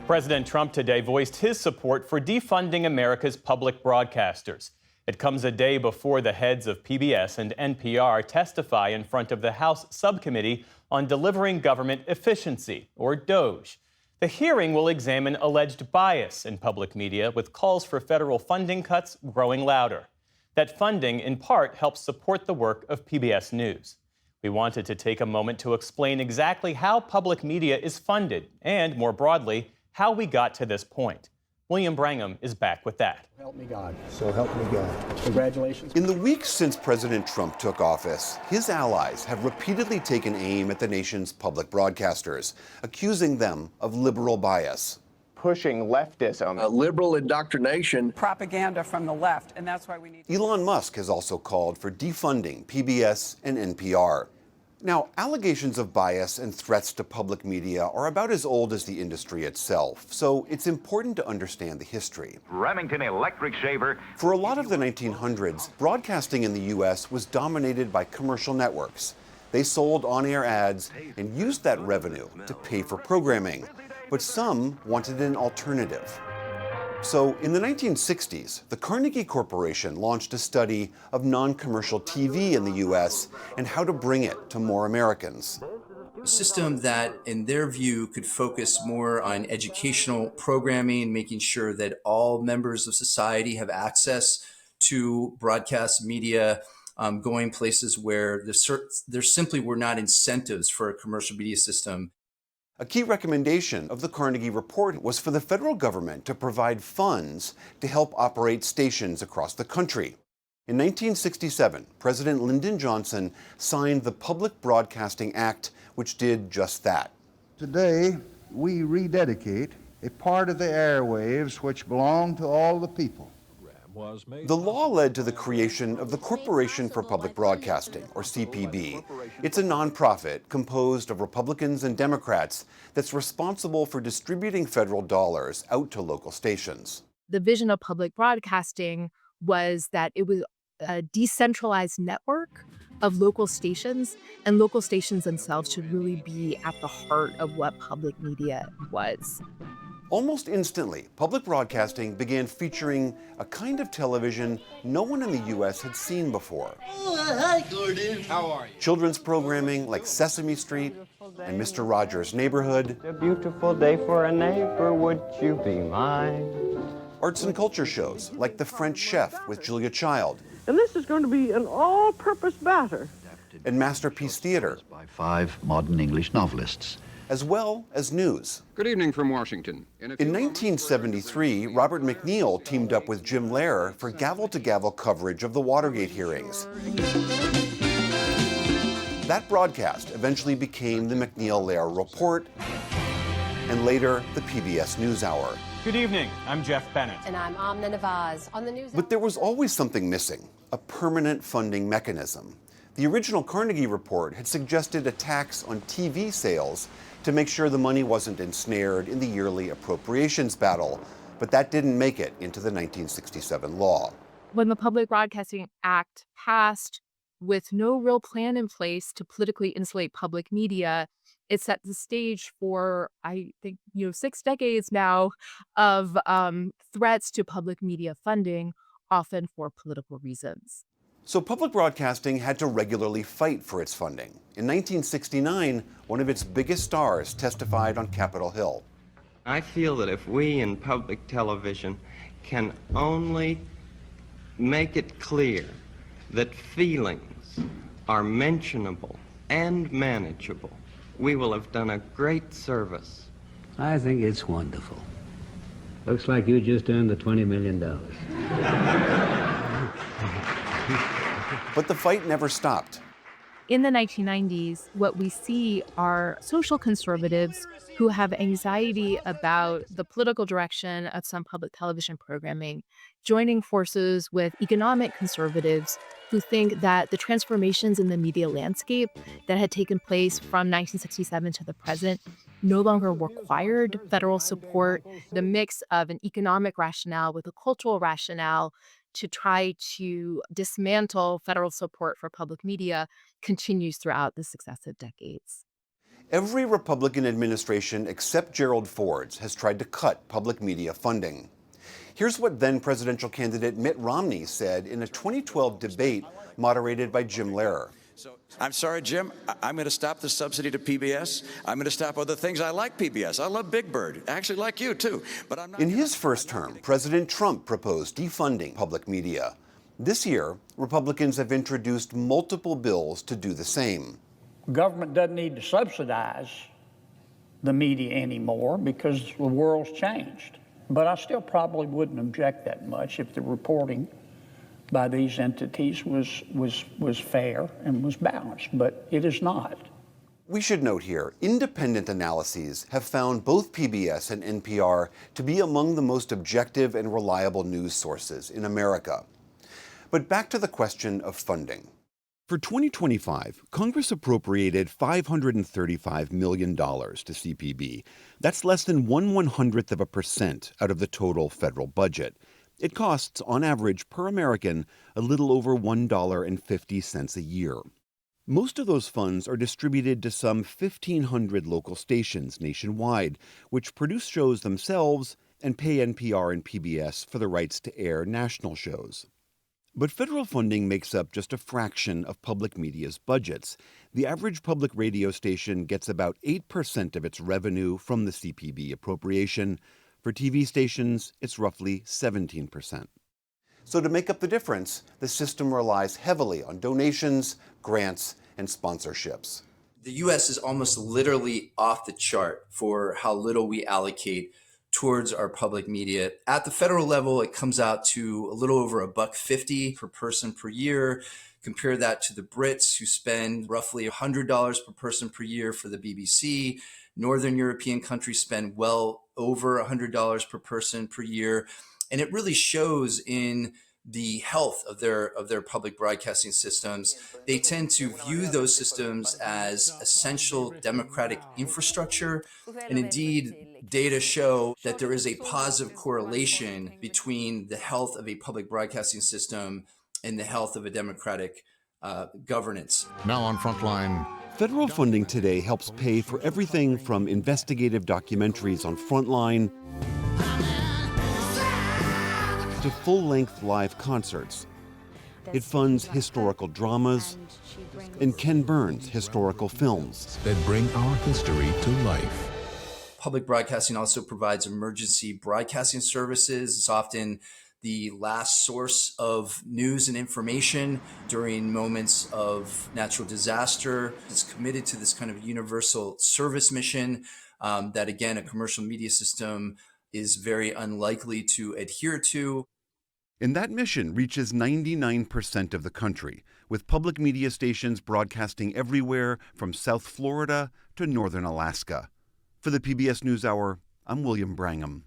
President Trump today voiced his support for defunding America's public broadcasters. It comes a day before the heads of PBS and NPR testify in front of the House Subcommittee on Delivering Government Efficiency, or DOGE. The hearing will examine alleged bias in public media, with calls for federal funding cuts growing louder. That funding, in part, helps support the work of PBS News. We wanted to take a moment to explain exactly how public media is funded and, more broadly, how we got to this point. William Brangham is back with that. Help me God. So help me God. Congratulations. In the weeks since President Trump took office, his allies have repeatedly taken aim at the nation's public broadcasters, accusing them of liberal bias. Pushing leftism. Liberal indoctrination. Propaganda from the left, and that's why we need... Elon Musk has also called for defunding PBS and NPR. Now, allegations of bias and threats to public media are about as old as the industry itself, so it's important to understand the history. Remington Electric Shaver. For a lot of the 1900s, broadcasting in the U.S. was dominated by commercial networks. They sold on-air ads and used that revenue to pay for programming. But some wanted an alternative. So in the 1960s, the Carnegie Corporation launched a study of non-commercial TV in the U.S. and how to bring it to more Americans. A system that, in their view, could focus more on educational programming, making sure that all members of society have access to broadcast media, going places where there simply were not incentives for a commercial media system. A key recommendation of the Carnegie Report was for the federal government to provide funds to help operate stations across the country. In 1967, President Lyndon Johnson signed the Public Broadcasting Act, which did just that. Today, we rededicate a part of the airwaves which belong to all the people. The law led to the creation of the Corporation for Public Broadcasting, or CPB. It's a nonprofit composed of Republicans and Democrats that's responsible for distributing federal dollars out to local stations. The vision of public broadcasting was that it was a decentralized network of local stations, and local stations themselves should really be at the heart of what public media was. Almost instantly, public broadcasting began featuring a kind of television no one in the U.S. had seen before. Oh, hi, Gordon. How are you? Children's programming like Sesame Street and Mr. Rogers' Neighborhood. It's a beautiful day for a neighbor, would you be mine? Arts and culture shows like The French Chef with Julia Child. And this is going to be an all-purpose batter. And Masterpiece Theater. By 5 modern English novelists. As well as news. Good evening from Washington. In 1973, Robert McNeil teamed up with Jim Lehrer for gavel-to-gavel coverage of the Watergate hearings. That broadcast eventually became the McNeil-Lehrer Report, and later the PBS NewsHour. Good evening, I'm Jeff Bennett. And I'm Amna Nawaz. On the news. But there was always something missing, a permanent funding mechanism. The original Carnegie Report had suggested a tax on TV sales to make sure the money wasn't ensnared in the yearly appropriations battle, but that didn't make it into the 1967 law. When the Public Broadcasting Act passed with no real plan in place to politically insulate public media, it set the stage for, I think, 6 decades now of threats to public media funding, often for political reasons. So public broadcasting had to regularly fight for its funding. In 1969, one of its biggest stars testified on Capitol Hill. I feel that if we in public television can only make it clear that feelings are mentionable and manageable, we will have done a great service. I think it's wonderful. Looks like you just earned the $20 million. But the fight never stopped. In the 1990s, what we see are social conservatives who have anxiety about the political direction of some public television programming, joining forces with economic conservatives who think that the transformations in the media landscape that had taken place from 1967 to the present no longer required federal support. The mix of an economic rationale with a cultural rationale to try to dismantle federal support for public media continues throughout the successive decades. Every Republican administration except Gerald Ford's has tried to cut public media funding. Here's what then presidential candidate Mitt Romney said in a 2012 debate moderated by Jim Lehrer. I'm sorry, Jim, I'm going to stop the subsidy to PBS. I'm going to stop other things. I like PBS. I love Big Bird. I actually like you, too. But I'm not. In his first term, President Trump proposed defunding public media. This year, Republicans have introduced multiple bills to do the same. Government doesn't need to subsidize the media anymore because the world's changed. But I still probably wouldn't object that much if the reporting by these entities was fair and was balanced, but it is not. We should note here, independent analyses have found both PBS and NPR to be among the most objective and reliable news sources in America. But back to the question of funding. For 2025, Congress appropriated $535 million to CPB. That's less than 1/100% out of the total federal budget. It costs, on average, per American, a little over $1.50 a year. Most of those funds are distributed to some 1,500 local stations nationwide, which produce shows themselves and pay NPR and PBS for the rights to air national shows. But federal funding makes up just a fraction of public media's budgets. The average public radio station gets about 8% of its revenue from the CPB appropriation. For TV stations, it's roughly 17%. So to make up the difference, the system relies heavily on donations, grants, and sponsorships. The U.S. is almost literally off the chart for how little we allocate towards our public media. At the federal level, it comes out to a little over $1.50 per person per year. Compare that to the Brits, who spend roughly $100 per person per year for the BBC. Northern European countries spend well over $100 per person per year. And it really shows in the health of their public broadcasting systems. They tend to view those systems as essential democratic infrastructure. And indeed, data show that there is a positive correlation between the health of a public broadcasting system and the health of a democratic governance. Now on Frontline. Federal funding today helps pay for everything from investigative documentaries on Frontline to full-length live concerts. It funds historical dramas and Ken Burns' historical films that bring our history to life. Public broadcasting also provides emergency broadcasting services. It's often the last source of news and information during moments of natural disaster. It's committed to this kind of universal service mission that, again, a commercial media system is very unlikely to adhere to. And that mission reaches 99% of the country, with public media stations broadcasting everywhere from South Florida to northern Alaska. For the PBS NewsHour, I'm William Brangham.